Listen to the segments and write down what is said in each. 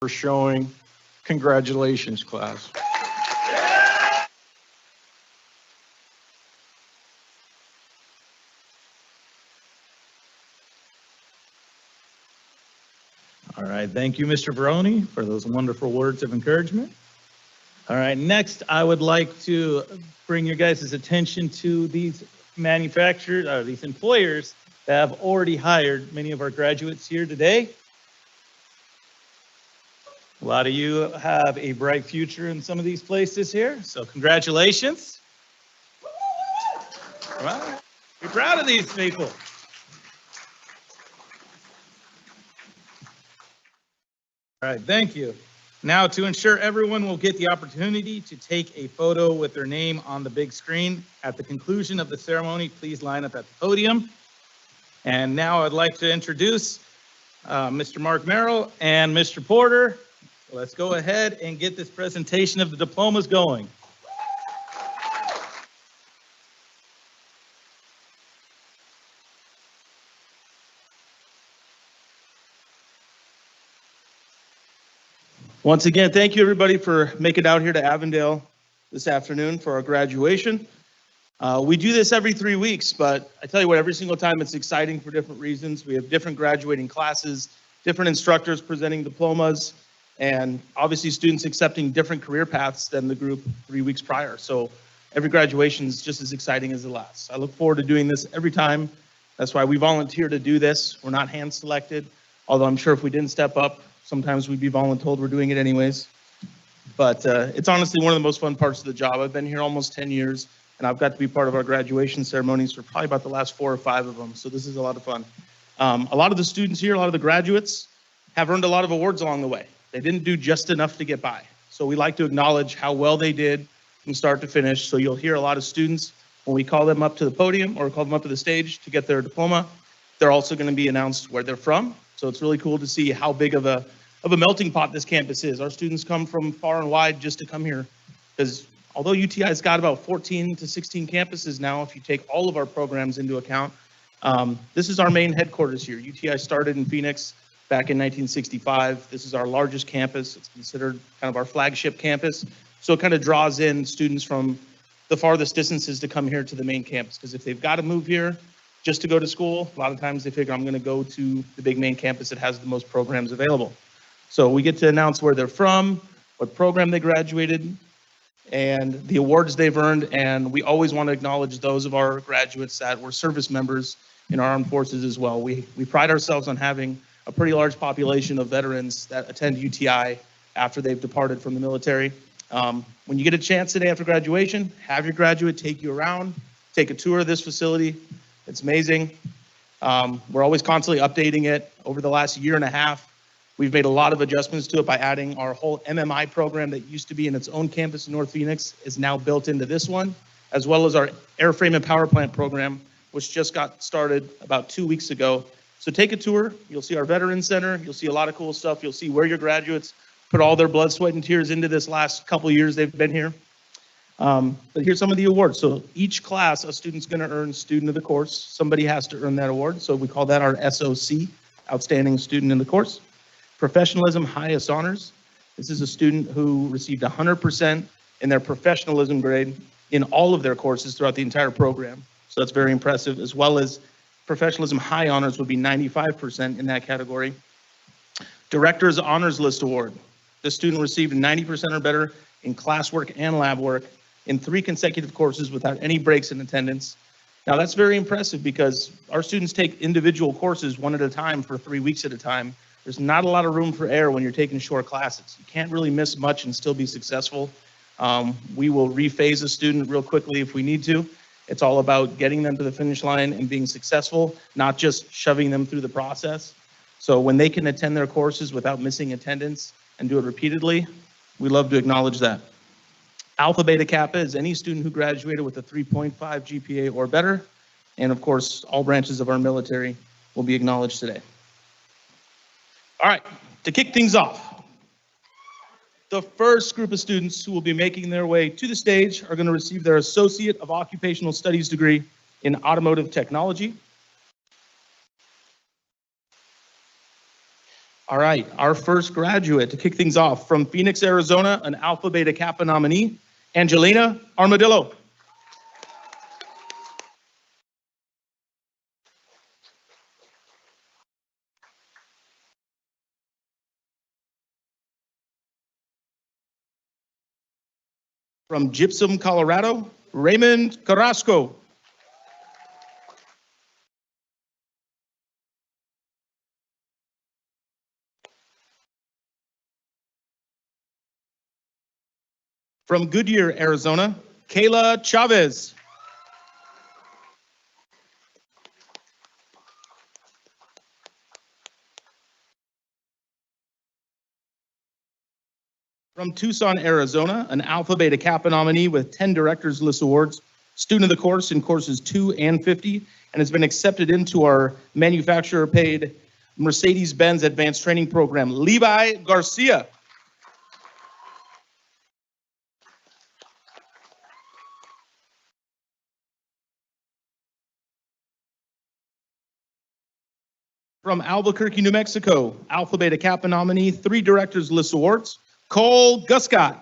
for showing. Congratulations, class. All right, thank you, Mr. Baroni, for those wonderful words of encouragement. All right, next, I would like to bring your guys' attention to these manufacturers, these employers that have already hired many of our graduates here today. A lot of you have a bright future in some of these places here, so congratulations. Well, we're proud of these people. All right, thank you. Now, to ensure everyone will get the opportunity to take a photo with their name on the big screen, at the conclusion of the ceremony, please line up at the podium. And now I'd like to introduce Mr. Mark Merrill and Mr. Porter. Let's go ahead and get this presentation of the diplomas going. Once again, thank you everybody for making it out here to Avondale this afternoon for our graduation. We do this every 3 weeks, but I tell you what, every single time it's exciting for different reasons. We have different graduating classes, different instructors presenting diplomas, and obviously students accepting different career paths than the group 3 weeks prior. So every graduation is just as exciting as the last. I look forward to doing this every time. That's why we volunteer to do this. We're not hand selected, although I'm sure if we didn't step up, sometimes we'd be voluntold we're doing it anyways. But it's honestly one of the most fun parts of the job. I've been here almost 10 years, and I've got to be part of our graduation ceremonies for probably about the last 4 or 5 of them. So this is a lot of fun. A lot of the students here, a lot of the graduates have earned a lot of awards along the way. They didn't do just enough to get by. So we like to acknowledge how well they did from start to finish. So you'll hear a lot of students, when we call them up to the podium or call them up to the stage to get their diploma, they're also going to be announced where they're from. So it's really cool to see how big of a melting pot this campus is. Our students come from far and wide just to come here, because although UTI's got about 14 to 16 campuses now, if you take all of our programs into account, this is our main headquarters here. UTI started in Phoenix back in 1965. This is our largest campus. It's considered kind of our flagship campus. So it kind of draws in students from the farthest distances to come here to the main campus, because if they've got to move here just to go to school, a lot of times they figure I'm going to go to the big main campus that has the most programs available. So we get to announce where they're from, what program they graduated, and the awards they've earned. And we always want to acknowledge those of our graduates that were service members in our armed forces as well. We pride ourselves on having a pretty large population of veterans that attend UTI after they've departed from the military. When you get a chance today after graduation, have your graduate take you around, take a tour of this facility. It's amazing. We're always constantly updating it. Over the last year and a half, we've made a lot of adjustments to it by adding our whole MMI program that used to be in its own campus in North Phoenix is now built into this one, as well as our airframe and power plant program, which just got started about 2 weeks ago. So take a tour. You'll see our Veterans Center. You'll see a lot of cool stuff. You'll see where your graduates put all their blood, sweat, and tears into this last couple of years they've been here. But here's some of the awards. So each class, a student's going to earn Student of the Course. Somebody has to earn that award. So we call that our SOC, Outstanding Student in the Course. Professionalism Highest Honors. This is a student who received 100% in their professionalism grade in all of their courses throughout the entire program. So that's very impressive, as well as Professionalism High Honors would be 95% in that category. Director's Honors List Award. This student received 90% or better in classwork and lab work in 3 consecutive courses without any breaks in attendance. Now that's very impressive because our students take individual courses one at a time for 3 weeks at a time. There's not a lot of room for error when you're taking short classes. You can't really miss much and still be successful. We will rephase a student real quickly if we need to. It's all about getting them to the finish line and being successful, not just shoving them through the process. So when they can attend their courses without missing attendance and do it repeatedly, we love to acknowledge that. Alpha Beta Kappa is any student who graduated with a 3.5 GPA or better. And of course, all branches of our military will be acknowledged today. All right, to kick things off, the first group of students who will be making their way to the stage are going to receive their Associate of Occupational Studies degree in Automotive Technology. All right, our first graduate to kick things off from Phoenix, Arizona, an Alpha Beta Kappa nominee, Angelina Armadillo. From Gypsum, Colorado, Raymond Carrasco. From Goodyear, Arizona, Kayla Chavez. From Tucson, Arizona, an Alpha Beta Kappa nominee with 10 Directors List Awards, student of the course in courses 2 and 50, and has been accepted into our manufacturer-paid Mercedes-Benz Advanced Training Program, Levi Garcia. From Albuquerque, New Mexico, Alpha Beta Kappa nominee, 3 Directors List Awards, Cole Guscott.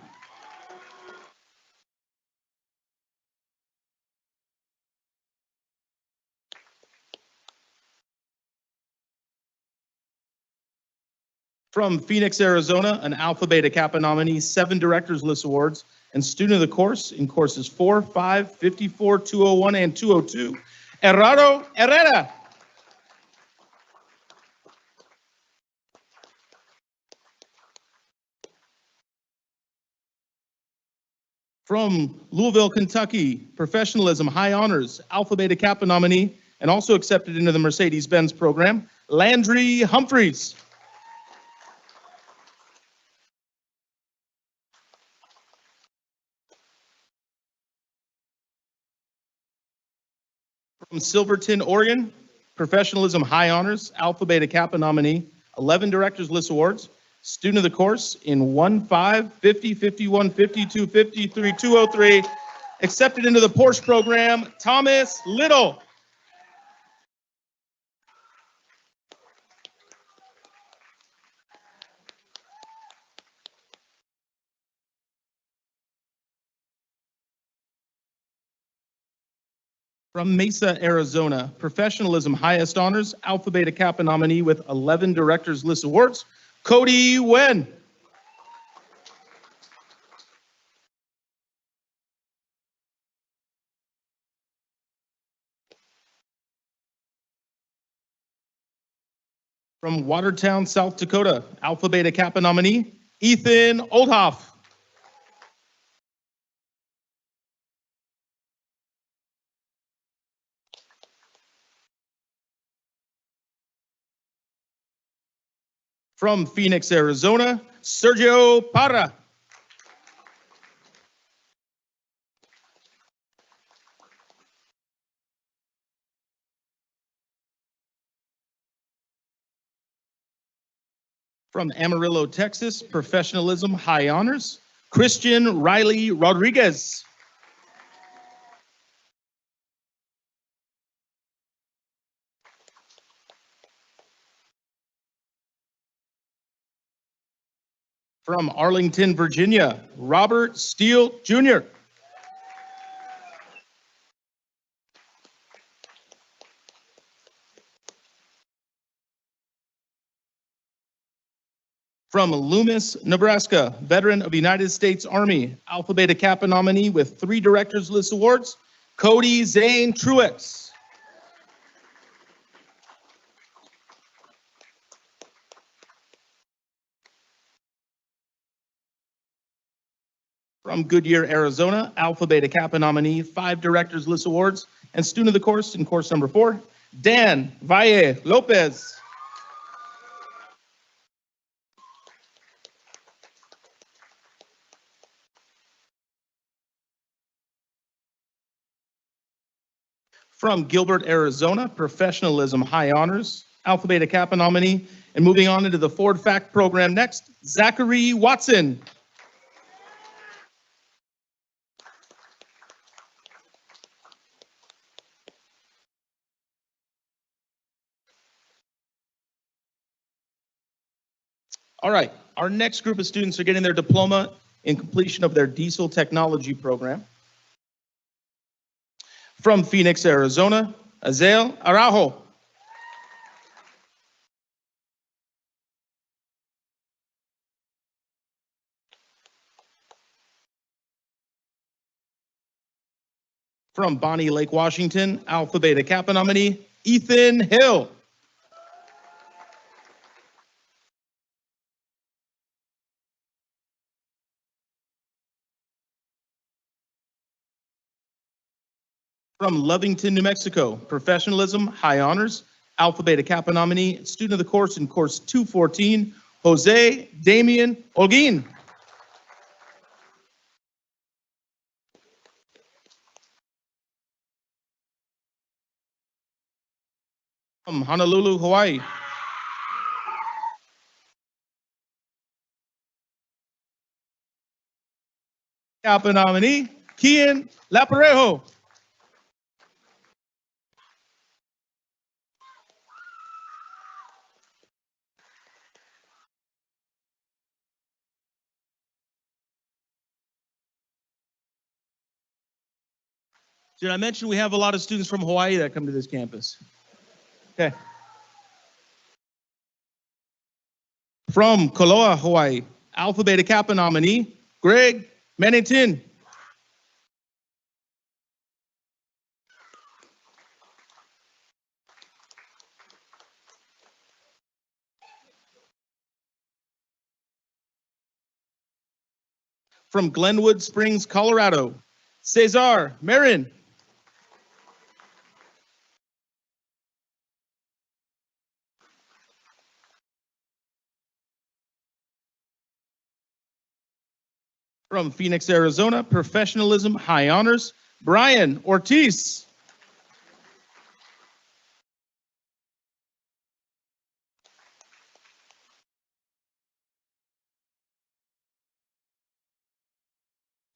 From Phoenix, Arizona, an Alpha Beta Kappa nominee, 7 Directors List Awards, and student of the course in courses 4, 5, 54, 201, and 202, Errado Herrera. From Louisville, Kentucky, Professionalism High Honors, Alpha Beta Kappa nominee, and also accepted into the Mercedes-Benz program, Landry Humphreys. From Silverton, Oregon, Professionalism High Honors, Alpha Beta Kappa nominee, 11 Directors List Awards, student of the course in 1, 5, 50, 51, 52, 53, 203, accepted into the Porsche program, Thomas Little. From Mesa, Arizona, Professionalism Highest Honors, Alpha Beta Kappa nominee with 11 Directors List Awards, Cody Wen. From Watertown, South Dakota, Alpha Beta Kappa nominee, Ethan Oldhoff. From Phoenix, Arizona, Sergio Parra. From Amarillo, Texas, Professionalism High Honors, Christian Riley Rodriguez. From Arlington, Virginia, Robert Steele Jr. From Loomis, Nebraska, veteran of the United States Army, Alpha Beta Kappa nominee with 3 Directors List Awards, Cody Zane Truex. From Goodyear, Arizona, Alpha Beta Kappa nominee, 5 Directors List Awards, and student of the course in course number 4, Dan Valle Lopez. From Gilbert, Arizona, Professionalism High Honors, Alpha Beta Kappa nominee, and moving on into the Ford Fact program next, Zachary Watson. All right, our next group of students are getting their diploma in completion of their diesel technology program. From Phoenix, Arizona, Azael Araujo. From Bonnie Lake, Washington, Alpha Beta Kappa nominee, Ethan Hill. From Lovington, New Mexico, Professionalism, High Honors, Alpha Beta Kappa nominee, student of the course in course 214, Jose Damian Holguin. From Honolulu, Hawaii. Kappa nominee, Kian Laparejo. Did I mention we have a lot of students from Hawaii that come to this campus? Okay. From Koloa, Hawaii, Alpha Beta Kappa nominee, Greg Menitin. From Glenwood Springs, Colorado, Cesar Marin. From Phoenix, Arizona, Professionalism, High Honors, Brian Ortiz.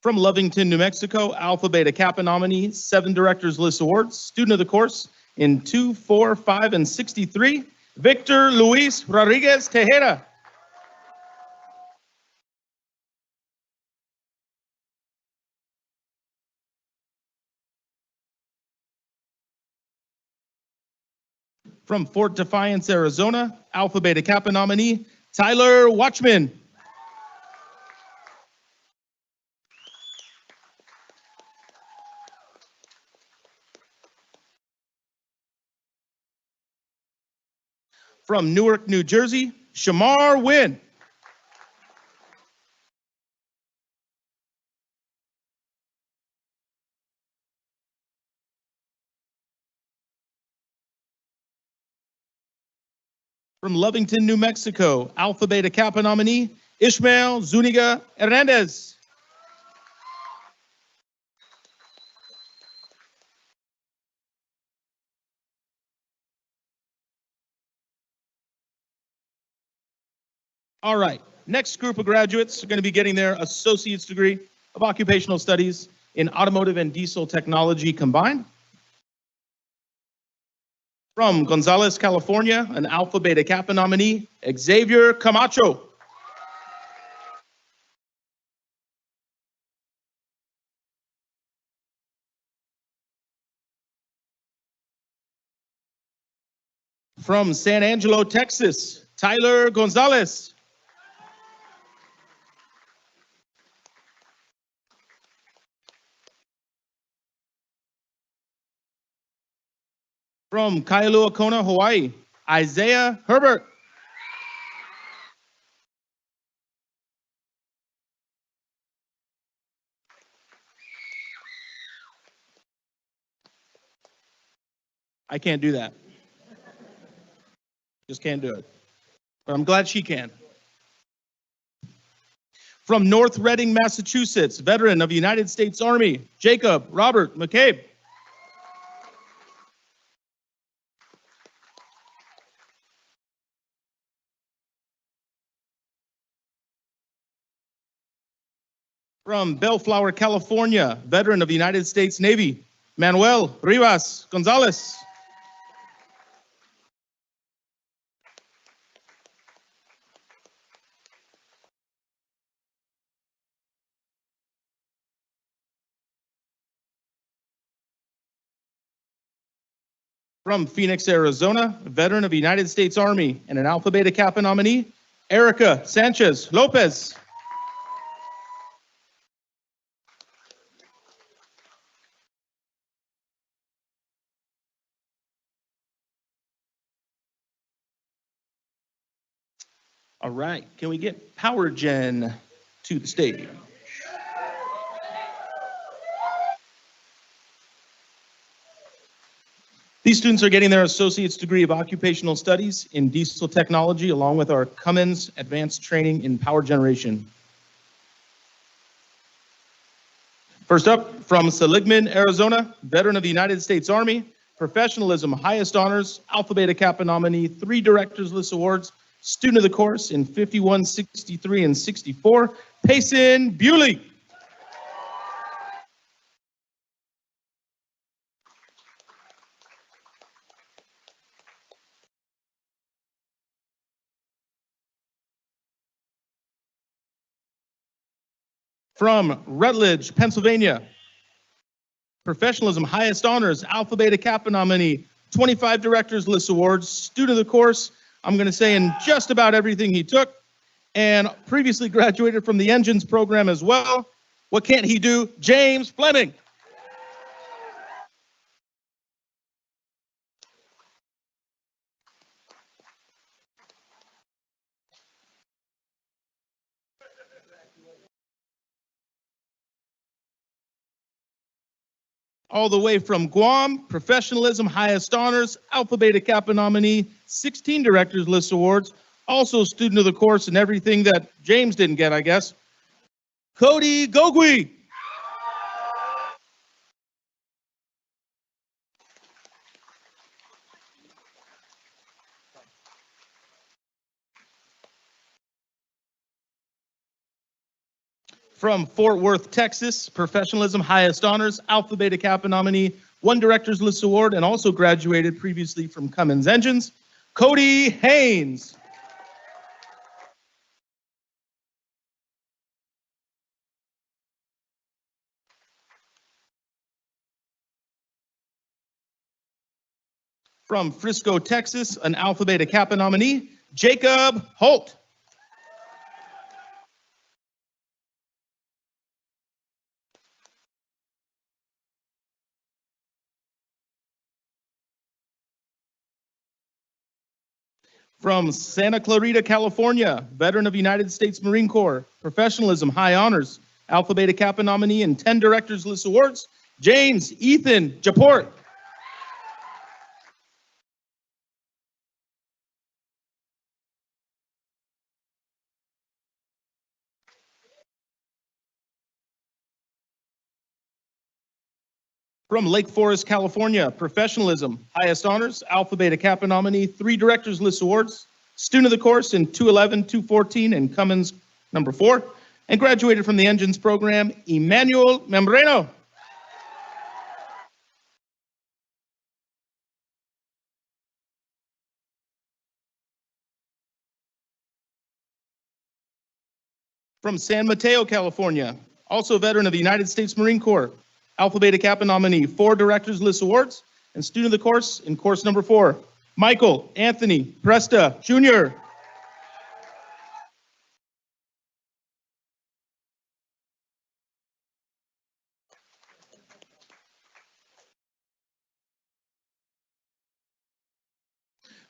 From Lovington, New Mexico, Alpha Beta Kappa nominee, 7 Directors List Awards, student of the course in 2, 4, 5, and 63, Victor Luis Rodriguez Tejeda. From Fort Defiance, Arizona, Alpha Beta Kappa nominee, Tyler Watchman. From Newark, New Jersey, Shamar Wynn. From Lovington, New Mexico, Alpha Beta Kappa nominee, Ishmael Zuniga Hernandez. All right, next group of graduates are going to be getting their associate's degree of occupational studies in automotive and diesel technology combined. From Gonzales, California, an Alpha Beta Kappa nominee, Xavier Camacho. From San Angelo, Texas, Tyler Gonzalez. From Kailua Kona, Hawaii, Isaiah Herbert. I can't do that. Just can't do it. But I'm glad she can. From North Reading, Massachusetts, veteran of the United States Army, Jacob Robert McCabe. From Bellflower, California, veteran of the United States Navy, Manuel Rivas Gonzalez. From Phoenix, Arizona, a veteran of the United States Army and an Alpha Beta Kappa nominee, Erica Sanchez Lopez. All right, can we get Power Gen to the stage? These students are getting their associate's degree of occupational studies in diesel technology, along with our Cummins advanced training in power generation. First up, from Seligman, Arizona, veteran of the United States Army, professionalism, highest honors, Alpha Beta Kappa nominee, 3 Directors List Awards, student of the course in 51, 63, and 64, Payson Bewley. From Rutledge, Pennsylvania, professionalism, highest honors, Alpha Beta Kappa nominee, 25 Directors List Awards, student of the course, I'm going to say in just about everything he took, and previously graduated from the engines program as well. What can't he do? James Fleming. All the way from Guam, professionalism, highest honors, Alpha Beta Kappa nominee, 16 Directors List Awards, also student of the course and everything that James didn't get, I guess. Cody Gogui. From Fort Worth, Texas, professionalism, highest honors, Alpha Beta Kappa nominee, 1 Directors List Award, and also graduated previously from Cummins Engines, Cody Haynes. From Frisco, Texas, an Alpha Beta Kappa nominee, Jacob Holt. From Santa Clarita, California, veteran of United States Marine Corps, professionalism, high honors, Alpha Beta Kappa nominee, and 10 Directors List Awards, James Ethan Japort. From Lake Forest, California, professionalism, highest honors, Alpha Beta Kappa nominee, 3 Directors List Awards, student of the course in 211, 214, and Cummins number 4, and graduated from the engines program, Emmanuel Membreno. From San Mateo, California, also a veteran of the United States Marine Corps, Alpha Beta Kappa nominee, 4 Directors List Awards, and student of the course in course number 4, Michael Anthony Presta, Jr.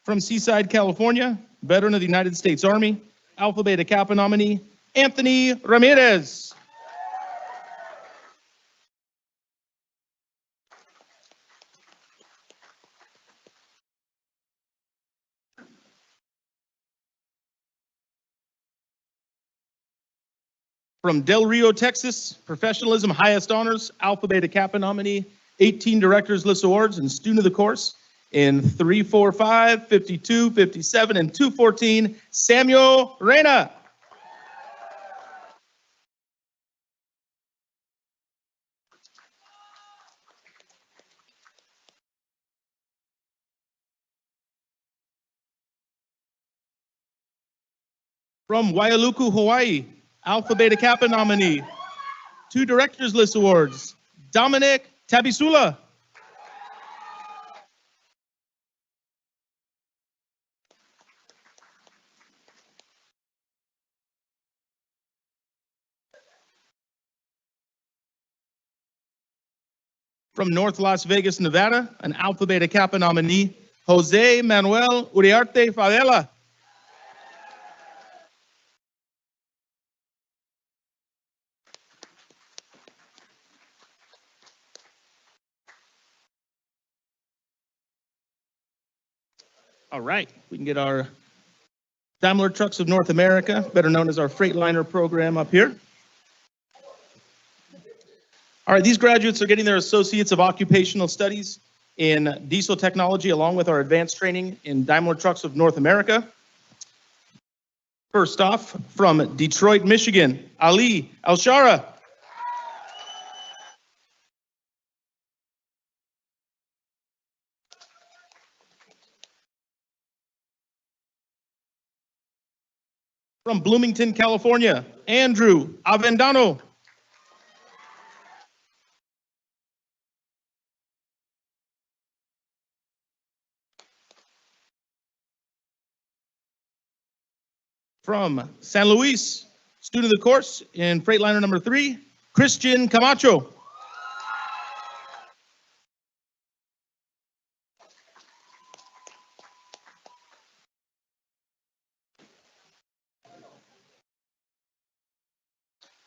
From Seaside, California, veteran of the United States Army, Alpha Beta Kappa nominee, Anthony Ramirez. From Del Rio, Texas, professionalism, highest honors, Alpha Beta Kappa nominee, 18 Directors List Awards, and student of the course in 345, 52, 57, and 214, Samuel Reyna. From Wailuku, Hawaii, Alpha Beta Kappa nominee, 2 Directors List Awards, Dominic Tabisula. From North Las Vegas, Nevada, an Alpha Beta Kappa nominee, Jose Manuel Uriarte Favela. All right, we can get our Daimler Trucks of North America, better known as our Freightliner program, up here. All right, these graduates are getting their Associates of Occupational Studies in Diesel Technology along with our advanced training in Daimler Trucks of North America. First off, from Detroit, Michigan, Ali Alshara. From Bloomington, California, Andrew Avendano. From San Luis, student of the course in Freightliner number 3, Christian Camacho.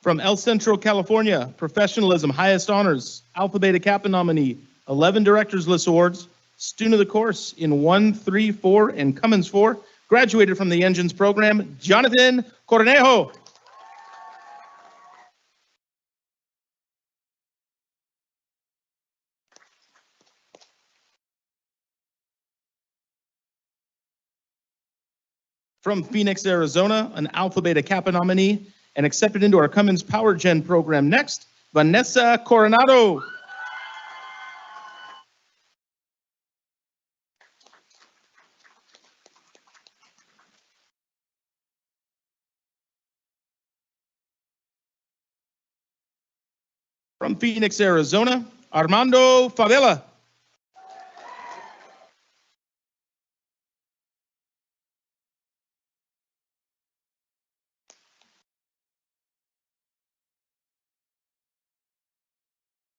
From El Centro, California, Professionalism, Highest Honors, Alpha Beta Kappa nominee, 11 Directors List Awards, student of the course in 1, 3, 4, and Cummins 4, graduated from the Engines program, Jonathan Cornejo. From Phoenix, Arizona, an Alpha Beta Kappa nominee, and accepted into our Cummins Power Gen program next, Vanessa Coronado. From Phoenix, Arizona, Armando Favela.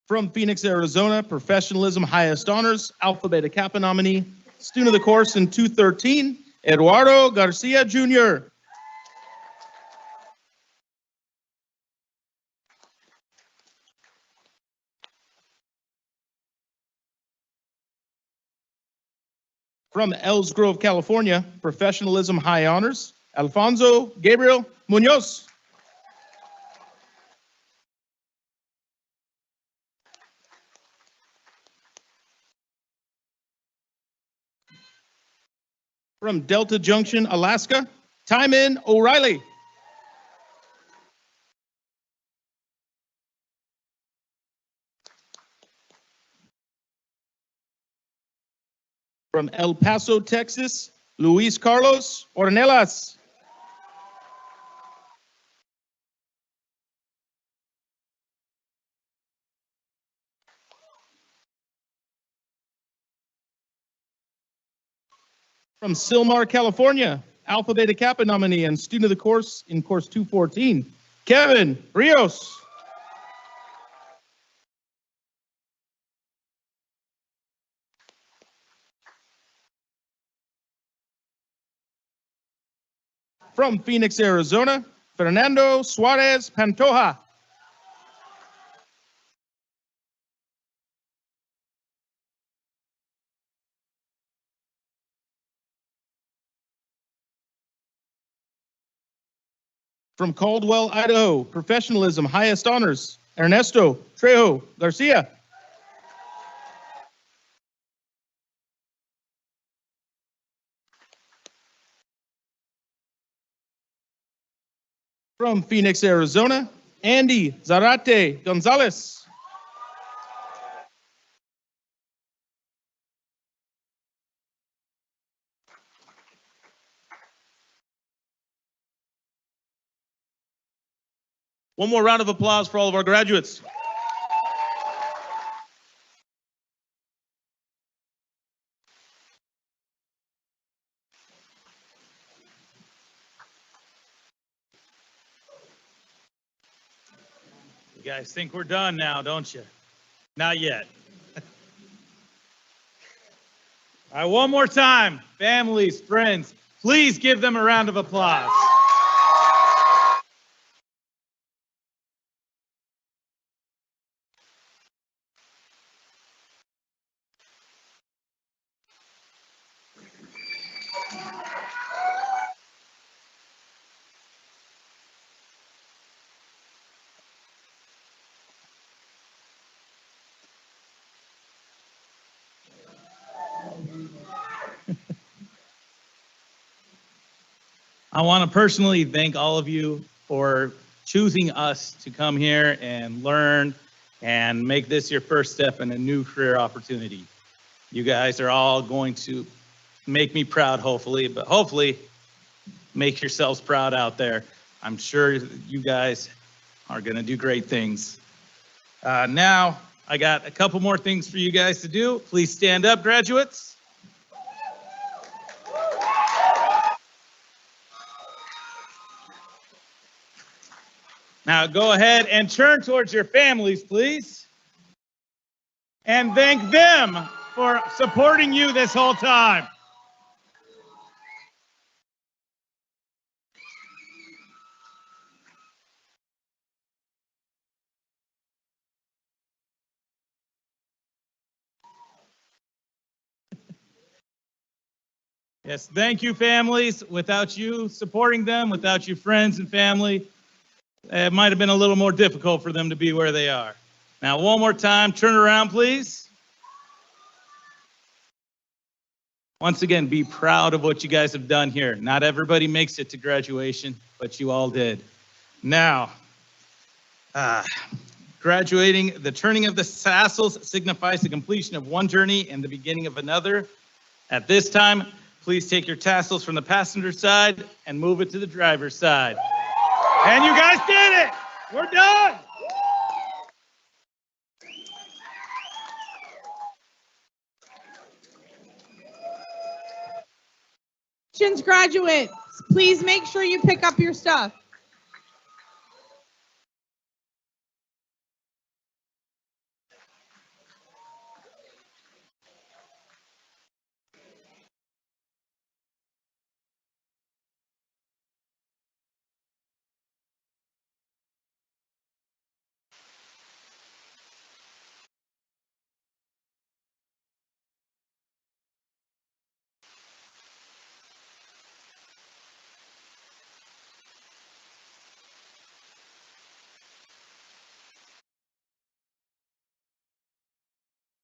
From Phoenix, Arizona, Professionalism, Highest Honors, Alpha Beta Kappa nominee, student of the course in 213, Eduardo Garcia Jr. From Ells Grove, California, Professionalism, High Honors, Alfonso Gabriel Munoz. From Delta Junction, Alaska, Timon O'Reilly. From El Paso, Texas, Luis Carlos Ornelas. From Sylmar, California, Alpha Beta Kappa nominee and student of the course in course 214, Kevin Rios. From Phoenix, Arizona, Fernando Suarez Pantoja. From Caldwell, Idaho, Professionalism, Highest Honors, Ernesto Trejo Garcia. From Phoenix, Arizona, Andy Zarate Gonzalez. One more round of applause for all of our graduates. You guys think we're done now, don't you? Not yet. All right, one more time. Families, friends, please give them a round of applause. I want to personally thank all of you for choosing us to come here and learn and make this your first step in a new career opportunity. You guys are all going to make me proud, hopefully, but hopefully make yourselves proud out there. I'm sure you guys are going to do great things. Now, I got a couple more things for you guys to do. Please stand up, graduates. Now go ahead and turn towards your families, please. And thank them for supporting you this whole time. Yes, thank you, families. Without you supporting them, without you friends and family, it might have been a little more difficult for them to be where they are. Now, one more time, turn around, please. Once again, be proud of what you guys have done here. Not everybody makes it to graduation, but you all did. Now, graduating, the turning of the tassels signifies the completion of one journey and the beginning of another. At this time, please take your tassels from the passenger side and move it to the driver's side. And you guys did it! We're done! Graduates, please make sure you pick up your stuff.